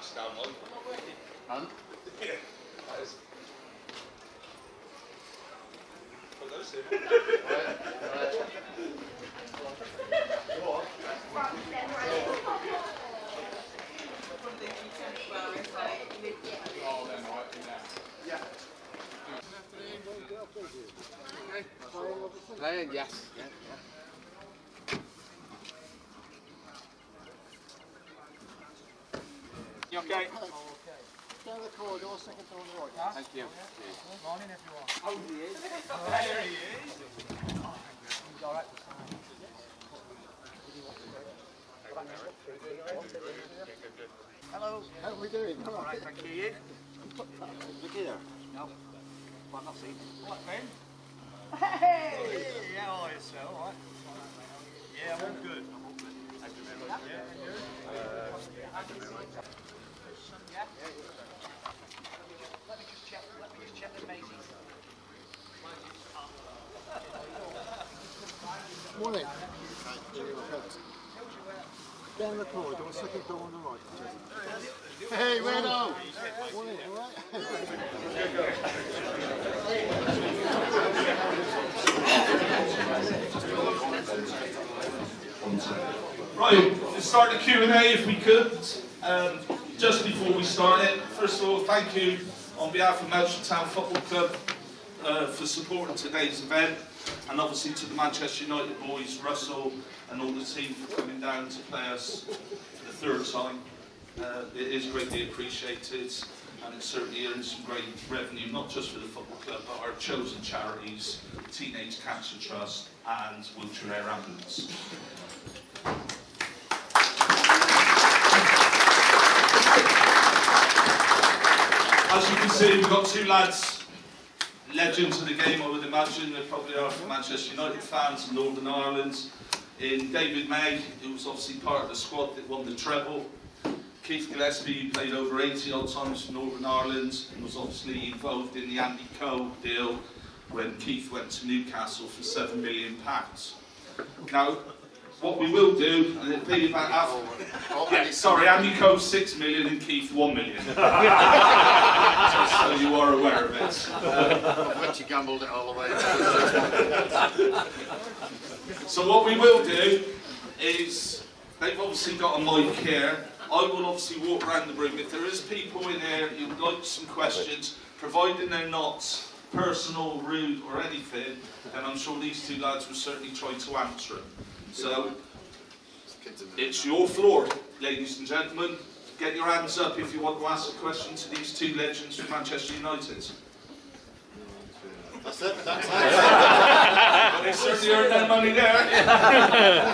match down, Mike. And? Yeah. That is. Put those in. Go on. Oh, then right in there. Yeah. Playing, yes. Yeah. You okay? Down the corridor, second door on the right. Yeah. Thank you. Good morning, everyone. Oh, he is. There he is. He's all right to sign. Hello. How are we doing? All right, thank you. Look here. No. Well, not seen. What, Ben? Hey! Yeah, all right, so, all right. Yeah, I'm all good. I'm all good. Thank you very much. Yeah, and you? Thank you very much. Yeah? Let me just check the Maisy. Morning. Down the corridor, second door on the right. Hey, Renaud! Morning, all right? Right, let's start the Q&A if we could. Just before we start it, first of all, thank you on behalf of Melksham Town Football Club for supporting today's event, and obviously to the Manchester United boys, Russell and all the team for coming down to play us for the third time. It is greatly appreciated, and it certainly earns some great revenue, not just for the football club, but our chosen charities, Teenage Cancer Trust and Wheelchair Air Ambulance. As you can see, we've got two lads, legends of the game, I would imagine. They probably are from Manchester United fans in Northern Ireland. In David May, who was obviously part of the squad that won the treble. Keith Gillespie, who played over 80 odd times for Northern Ireland and was obviously involved in the Andy Coe deal when Keith went to Newcastle for £7 million. Now, what we will do, and it'll be about half. Yeah, sorry, Andy Coe 6 million and Keith 1 million. Just so you are aware of it. Once you gambled it all away. So what we will do is, they've obviously got a mic here. I will obviously walk around the room. If there is people in there who'd like some questions, providing they're not personal, rude or anything, then I'm sure these two lads will certainly try to answer them. So, it's your floor, ladies and gentlemen. Get your hands up if you want to ask a question to these two legends from Manchester United. That's it. But they certainly earned their money there.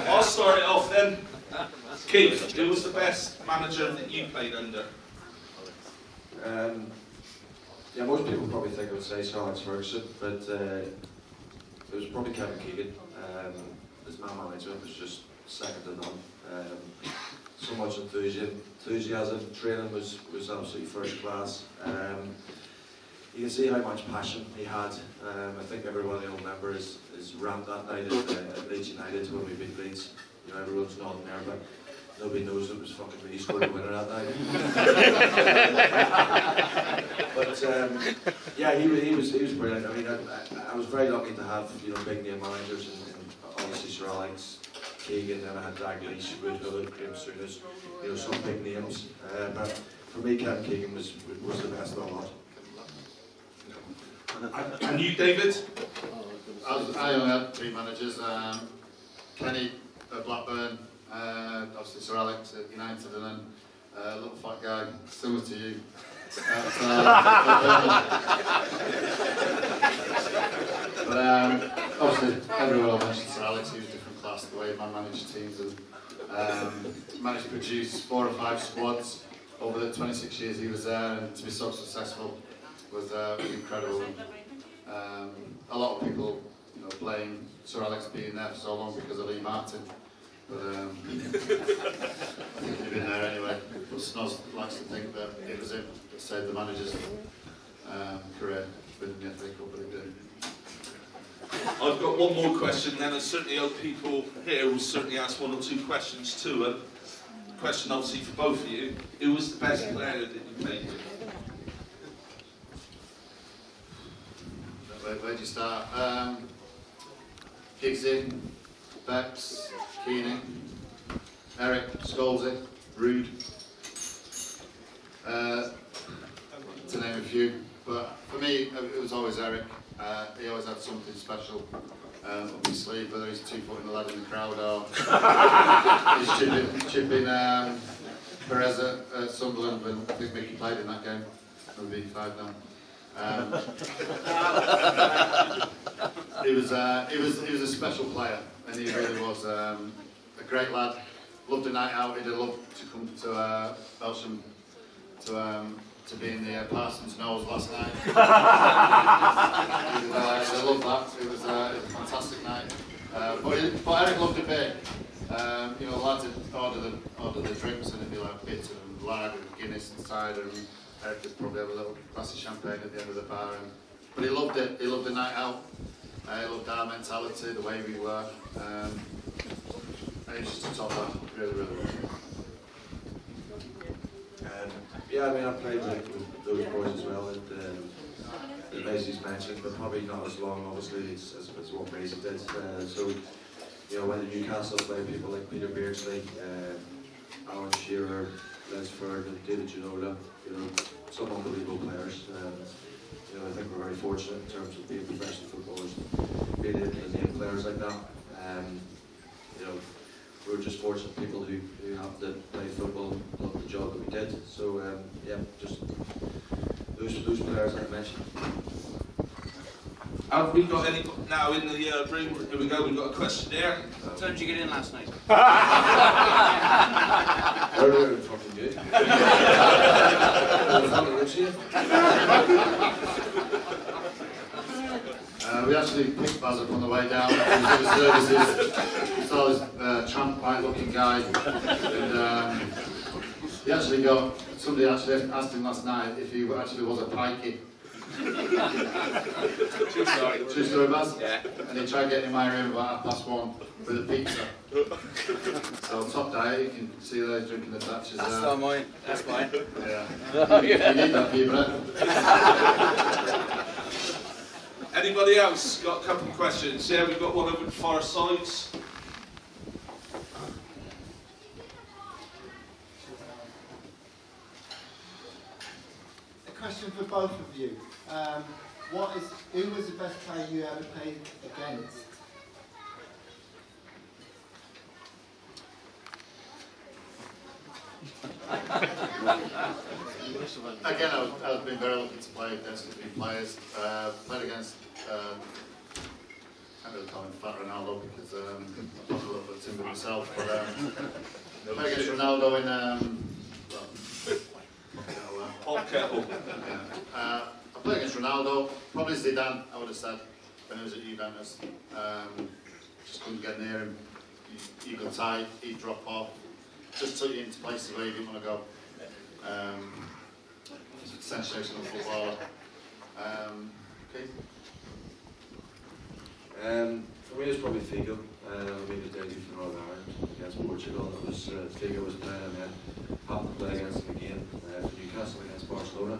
I'll start it off then. Keith, who was the best manager that you played under? Yeah, most people probably think I would say Sir Alex Ferguson, but it was probably Kevin Keegan. His man management was just second to none. So much enthusiasm, training was absolutely first class. You can see how much passion he had. I think everybody will remember his rant that night at Leeds United when we beat Leeds. You know, everyone's nodding there, but nobody knows it was fucking me who scored the winner that night. But yeah, he was brilliant. I mean, I was very lucky to have big name managers, and obviously Sir Alex, Keegan, and I had Daglish, Woodhull, Graham Souness, some big names. But for me, Kevin Keegan was the best of the lot. And you, David? I only had three managers. Kenny at Blackburn, obviously Sir Alex at United, and then a little fat guy, similar to you. But obviously everyone will mention Sir Alex. He was a different class the way he managed teams, and managed to produce 4 or 5 squads over the 26 years he was there, and to be so successful was incredible. A lot of people blame Sir Alex being there for so long because of Lee Martin, but I think he'd been there anyway. But Snoz likes to think that it was him that saved the manager's career winning the FA Cup, but he did. I've got one more question then. I certainly hope people here will certainly ask 1 or 2 questions to him. question obviously for both of you. Who was the best player that you played with? Where'd you start? Giggsy, Bex, Keeney, Eric, Scholesy, Rude, to name a few. But for me, it was always Eric. He always had something special up his sleeve, whether he's 2 foot in the lad in the crowd or he's chipping Perez at Sunderland when I think Mickey played in that game. It'll be 5 now. He was a special player, and he really was a great lad. Loved a night out. He'd have loved to come to Melksham to be in the Parsons Nose last night. I loved that. It was a fantastic night. But Eric loved it big. You know, lads would order the drinks, and it'd be like bits of lager and Guinness and cider, and Eric would probably have a little glass of champagne at the end of the bar. But he loved it. He loved the night out. He loved our mentality, the way we were. And he was just a top lad. Really, really well. Yeah, I mean, I played with those boys as well that Maisie's mentioned, but probably not as long, obviously, as what Maisie did. So, you know, when Newcastle played people like Peter Beardsley, Alan Shearer, Les Ferdinand, David Ginola, you know, some unbelievable players. You know, I think we're very fortunate in terms of being professional footballers, being able to name players like that. You know, we're just fortunate people who have to play football, love the job that we did. So yeah, just those players I mentioned. Have we got any now in the room? Here we go. We've got a question there. What time did you get in last night? Earlier than fucking good. We actually picked Baz up on the way down. He was doing services. Saw this tramp bike looking guy, and he actually somebody actually asked him last night if he actually was a pikey. True story, Baz? Yeah. And he tried getting in my room about 1:30 with a pizza. So top diet, you can see there drinking the Thatchers. That's not mine. That's mine. Yeah. You need that for your breakfast. Anybody else got a couple of questions? Yeah, we've got one over the far sides. A question for both of you. Who was the best player you ever played against? Again, I've been very lucky to play against a few players. Played against, I can't really call him Fat Ronaldo because I'm not a little bit timber myself, but played against Ronaldo in, Hot kettle. I played against Ronaldo, probably Zidane, I would have said, when he was at Juventus. Just couldn't get near him. You got tight, he'd drop off. Just took you into places where you didn't want to go. He's a sensational footballer. Keith? For me, it's probably Figo. I made a debut for Northern Ireland against Portugal. It was Figo was playing, and then happened to play against him again for Newcastle against Barcelona.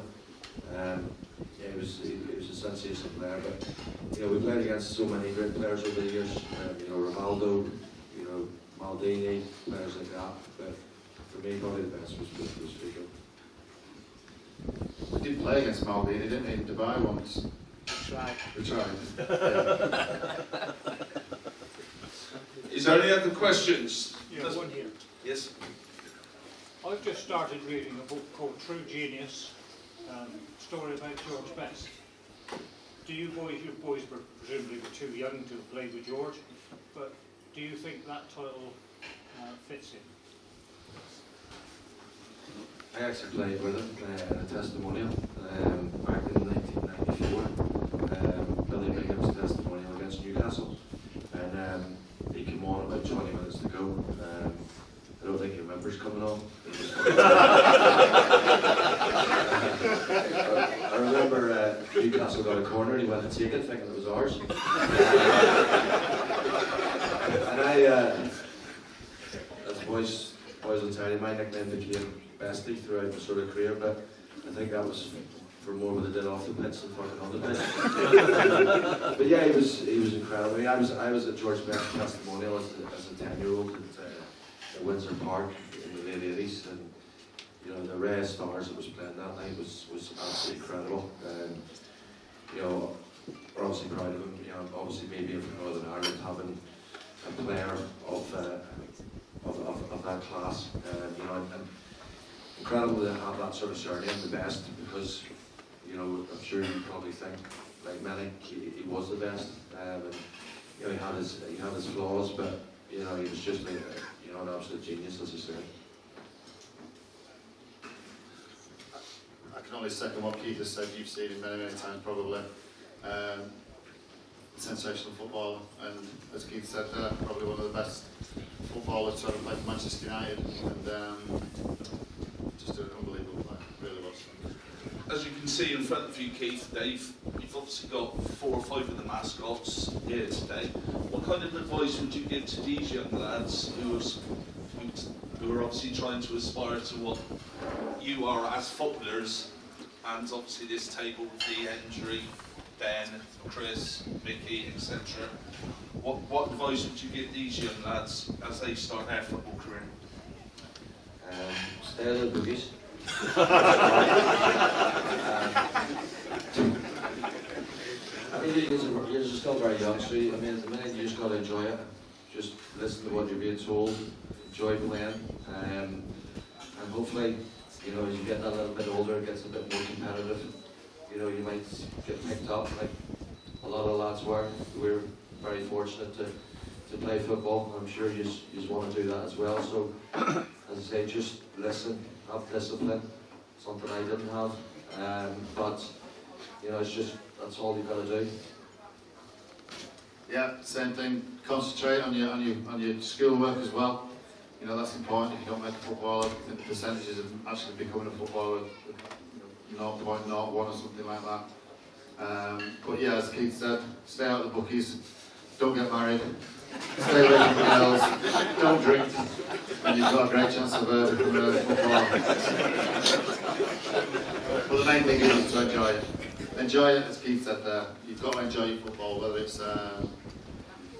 Yeah, he was a sensational player. But you know, we played against so many great players over the years. You know, Ronaldo, you know, Maldini, players like that. But for me, probably the best was Figo. We did play against Maldini, didn't we, in Dubai once? We tried. Yeah. Is there any other questions? Yeah, one here. Yes. I've just started reading a book called True Genius, story about George Best. Do you boys were presumably too young to have played with George, but do you think that title fits him? I actually played with him in a testimonial back in 1994. Billy Bingham's testimonial against Newcastle, and he came on about 20 minutes to go. I don't think he remembers coming on. I remember Newcastle got a corner and he went to take it thinking it was ours. And I, as boys was a terrier. My nickname became Bestie throughout my sort of career, but I think that was for more what I did off the pitch than fucking on the pitch. But yeah, he was incredible. I mean, I was at George Best's testimonial as a 10-year-old at Windsor Park in the late 80s, and you know, the array of stars that was playing that night was absolutely incredible. You know, we're obviously proud of him. You know, obviously maybe from Northern Ireland having a player of that class. You know, and incredible to have that sort of surname, the best, because you know, I'm sure you probably think, like many, he was the best. And you know, he had his flaws, but you know, he was just like, you know, an absolute genius, as you say. I can only second what Keith has said. You've seen him many, many times probably. Sensational footballer, and as Keith said, probably one of the best footballers to ever play for Manchester United, and just an unbelievable player, really was. As you can see in front of you, Keith, Dave, you've obviously got 4 or 5 of the mascots here today. What kind of advice would you give to these young lads who are obviously trying to aspire to what you are as footballers, and obviously this table with the Hendry, Ben, Chris, Mickey, etc. What advice would you give these young lads as they start their football career? Stay out of the boogies. I mean, you're still very young, so I mean, at the minute you just got to enjoy it. Just listen to what you're being told, enjoy playing, and hopefully, you know, as you get a little bit older, it gets a bit more competitive. You know, you might get picked up like a lot of lads were. We're very fortunate to play football. I'm sure you want to do that as well. So, as I say, just listen, have discipline, something I didn't have. But, you know, it's just, that's all you've got to do. Yeah, same thing. Concentrate on your schoolwork as well. You know, that's important. If you don't make a footballer, the percentages of actually becoming a footballer, 0.01 or something like that. But yeah, as Keith said, stay out of the bookies, don't get married, stay away from girls, don't drink, and you've got a great chance of becoming a footballer. But the main thing is to enjoy it. Enjoy it, as Keith said there. You've got to enjoy your football, whether it's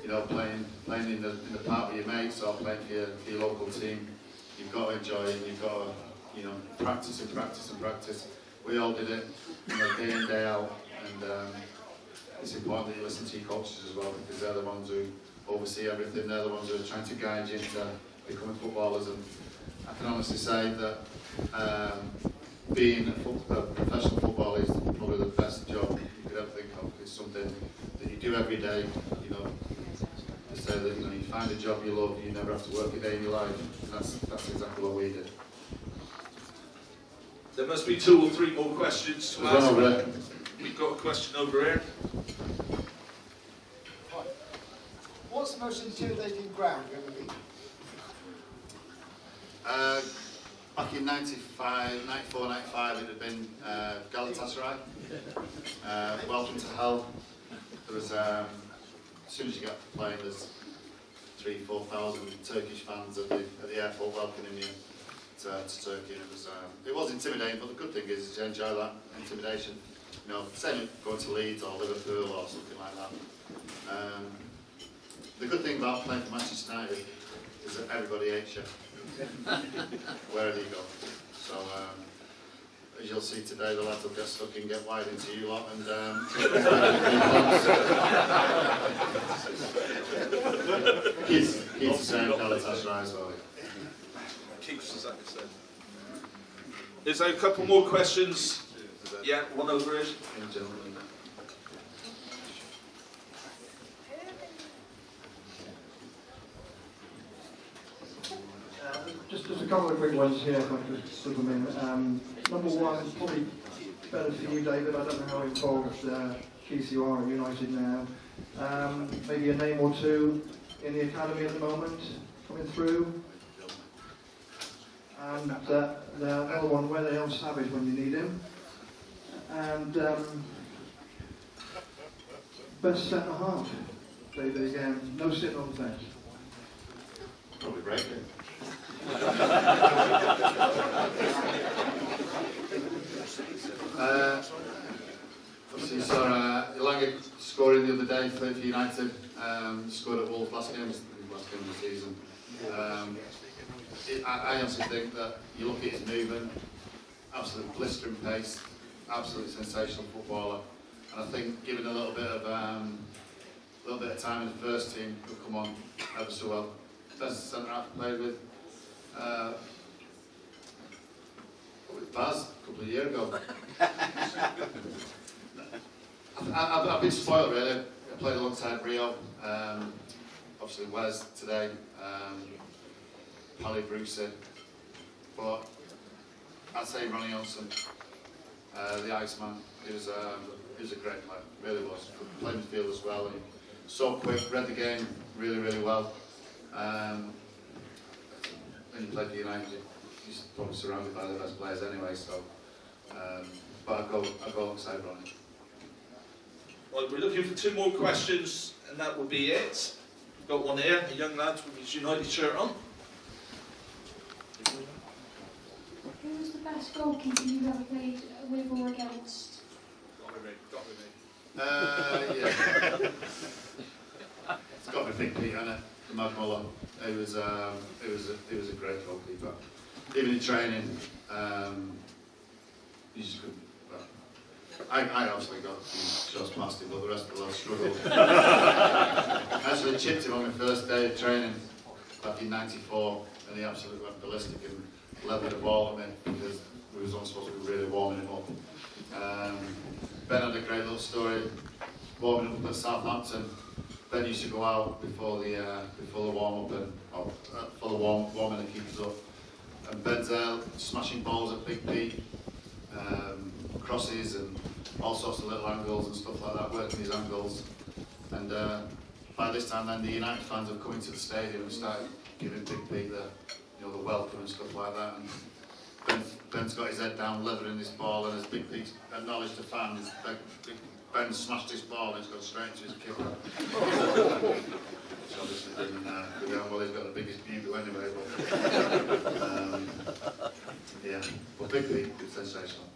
you know, playing in the park with your mates or playing for your local team. You've got to enjoy it. You've got to, you know, practice and practice and practice. We all did it, you know, day in, day out, and it's important that you listen to your coaches as well, because they're the ones who oversee everything. They're the ones who are trying to guide you into becoming footballers. And I can honestly say that being a professional footballer is probably the best job you could ever think of. It's something that you do every day. You know, to say that, you know, you find a job you love, you never have to work a day in your life. And that's exactly what we did. There must be 2 or 3 more questions to ask. We've got a question over here. Hi. What's the most intimidating ground you've ever been? Back in 94, 95, it had been Galatasaray. Welcome to hell. There was, as soon as you got playing, there's 3,000 to 4,000 Turkish fans at the airport welcoming you to Turkey. And it was intimidating, but the good thing is you enjoy that intimidation. You know, same going to Leeds or Liverpool or something like that. The good thing about playing for Manchester United is that everybody hates you, wherever you go. So, as you'll see today, the lads will get stuck and get wide into you lot, and Keith's the same, Galatasaray as well. Keith's exactly the same. Is there a couple more questions? Yeah, one over here. Just a couple of quick ones here, if I could slip them in. Number one, probably better for you, David. I don't know how involved Keith you are at United now. Maybe a name or two in the academy at the moment coming through. And the other one, where the hell's Savage when you need him? And best centre half, David again. No sitting on the bench. Probably Breaker. Obviously, you saw Elanga scoring the other day for United. Scored at Wolves last game of the season. I honestly think that you look at his movement, absolute blistering pace, absolutely sensational footballer, and I think given a little bit of time in the first team, he'll come on ever so well. Best centre half played with Baz a couple of years ago. I've been spoiled really. I played alongside Rio, obviously Wes today, Pally Brucey, but I'd say Ronnie Olsen, the Iceman. He was a great player, really was. Played midfield as well, and so quick, read the game really, really well. When you played for United, he's probably surrounded by the best players anyway. So, but I go alongside Ronnie. Well, we're looking for 2 more questions, and that will be it. We've got one here, a young lad with his United shirt on. Who was the best goalkeeper you've ever played with or against? Yeah. It's got to be Big Pete, hasn't it? The Mad Muller. He was a great goalkeeper. Even in training, you just couldn't. Well, I obviously got a few shots past him, but the rest of the lot struggled. I actually chipped him on my first day of training back in '94, and he absolutely went ballistic and leveled the ball at me because we was only supposed to be really warming him up. Ben had a great little story warming up at Southampton. Ben used to go out before the warm up and for the warming the keepers up. And Ben's smashing balls at Big Pete, crosses and all sorts of little angles and stuff like that, working his angles. And by this time, then the United fans have come into the stadium and started giving Big Pete the welcome and stuff like that. And Ben's got his head down, leathering this ball, and as Big Pete acknowledged the fans, Ben smashed this ball and it's gone straight into his kicker. Which obviously didn't go down well. He's got the biggest view anyway. But yeah, but Big Pete was sensational.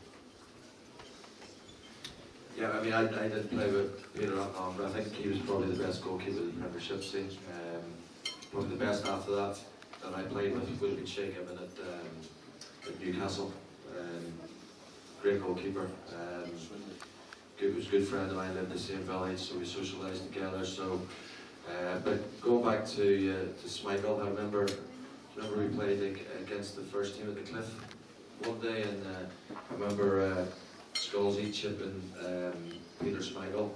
Yeah, I mean, I did play with Peter O'Connor, but I think he was probably the best goalkeeper the Premiership seen. Probably the best after that I played with would have been Shea Gibbon at Newcastle. Great goalkeeper. Was a good friend of mine, lived in the same village, so we socialised together. So, but going back to Smigel, I remember we played against the first team at the Cliff one day, and I remember Scalzi chipping Peter Smigel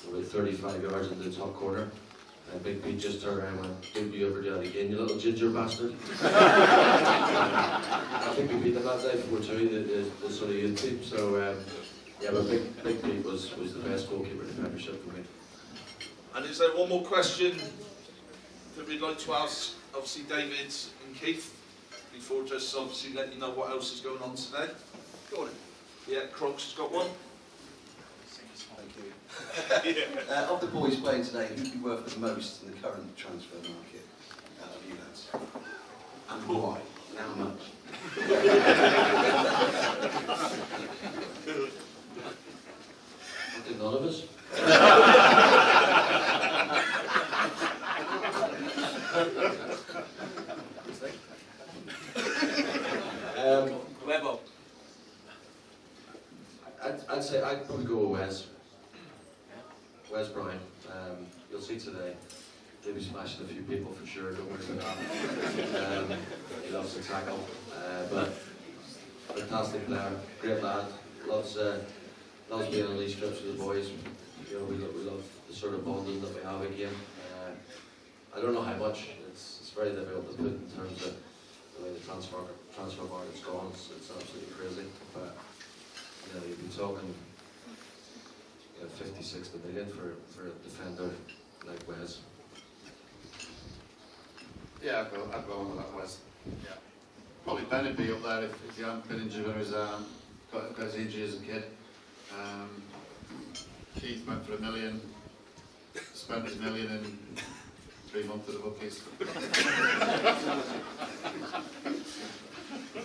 about 35 yards into the top corner. And Big Pete just turned around and went, "Don't you ever do that again, you little ginger bastard." I think we beat them that day 4-2, the sort of youth team. So yeah, but Big Pete was the best goalkeeper in the Premiership for me. And is there one more question that we'd like to ask, obviously, David and Keith, before just obviously let you know what else is going on today? Go on. Yeah, Crocs has got one. Thank you. Of the boys playing today, who do you work with the most in the current transfer market out of you lads? And why? And how much? I think none of us. Webbo. I'd say I'd probably go with Wes Brown. You'll see today, he'll be smashing a few people for sure, don't worry about that. He loves to tackle, but fantastic player, great lad, loves being on these trips with the boys. You know, we love the sort of bonding that we have again. I don't know how much, it's very difficult to put in terms of the way the transfer market's gone. It's absolutely crazy, but you know, you'd be talking 50-60 million for a defender like Wes. Yeah, I'd go on with that, Wes. Yeah. Probably Ben would be up there if he hadn't been injured when he was got his injury as a kid. Keith went for $1 million, spent his $1 million in 3 months at the bookies.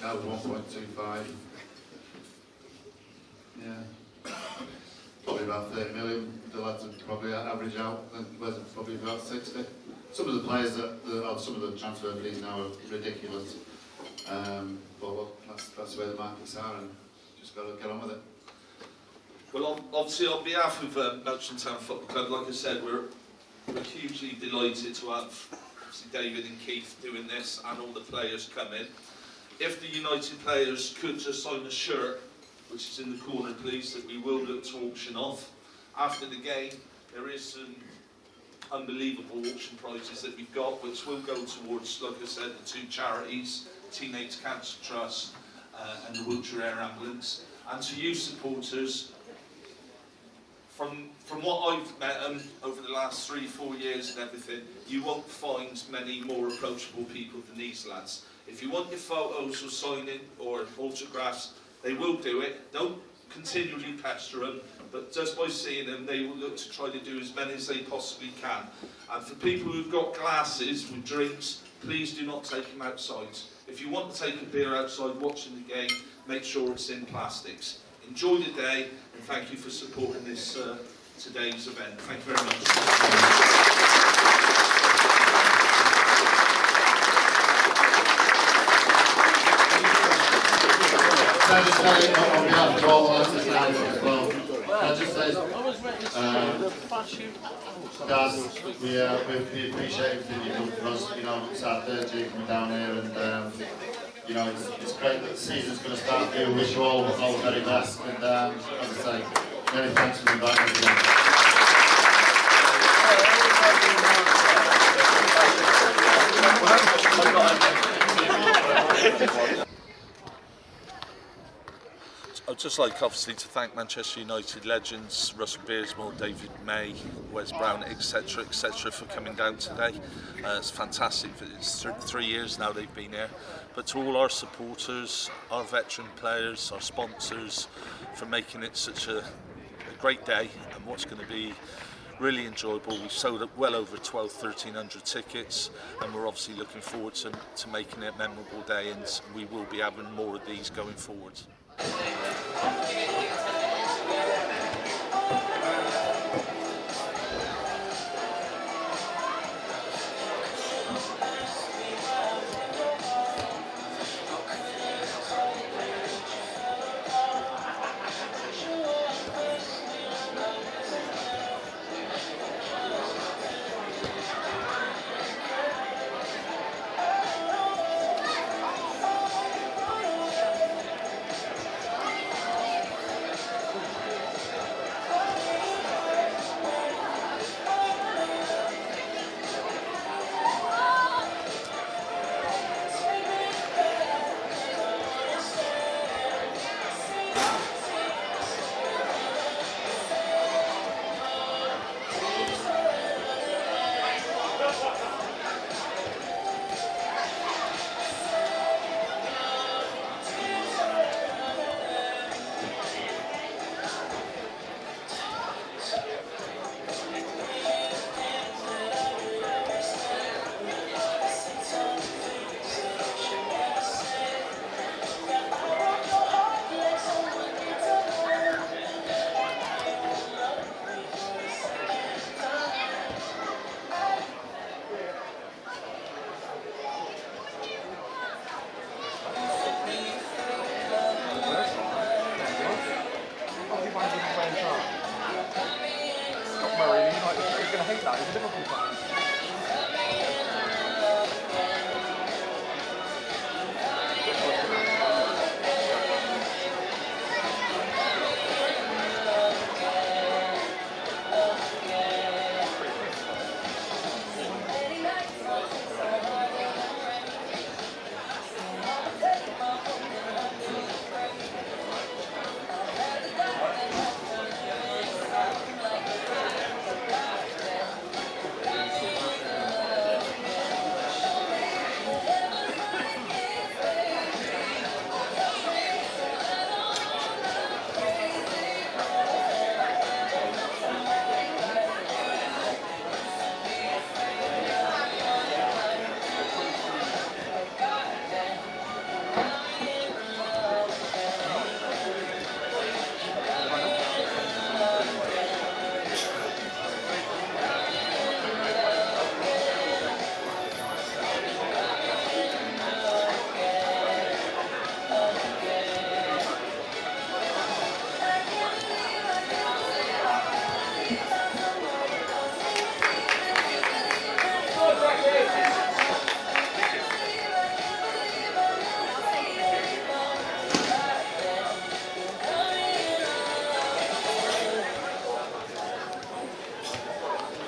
That was 1.25. Yeah. Probably about 30 million. The lads would probably average out, and Wes probably about 60. Some of the players some of the transfer fees now are ridiculous. But well, that's where the markets are, and just got to get on with it. Well, obviously on behalf of Melksham Town Football Club, like I said, we're hugely delighted to have obviously David and Keith doing this and all the players come in. If the United players could just sign a shirt, which is in the corner please, that we will look to auction off. After the game, there is some unbelievable auction prizes that we've got, which will go towards, like I said, the 2 charities, Teenage Cancer Trust and the Wiltshire Air Ambulance. And to you supporters, from what I've met over the last 3-4 years and everything, you won't find many more approachable people than these lads. If you want your photos or signing or autographs, they will do it. Don't continually pester them, but just by seeing them, they will look to try to do as many as they possibly can. And for people who've got glasses with drinks, please do not take them outside. If you want to take a beer outside watching the game, make sure it's in plastics. Enjoy the day, and thank you for supporting this today's event. Thank you very much. Can I just say, on behalf of all the lads as well, can I just say, guys, we appreciate everything you've done for us. You know, it's our 3rd year coming down here, and you know, it's great that the season's going to start for you. We wish you all the very best, and as I say, many thanks for inviting us again. I'd just like obviously to thank Manchester United legends, Russell Beersmore, David May, Wes Brown, etc., for coming down today. It's fantastic. It's 3 years now they've been here. But to all our supporters, our veteran players, our sponsors, for making it such a great day and what's going to be really enjoyable. We've sold well over 1,200-1,300 tickets, and we're obviously looking forward to making it a memorable day, and we will be having more of these going forward.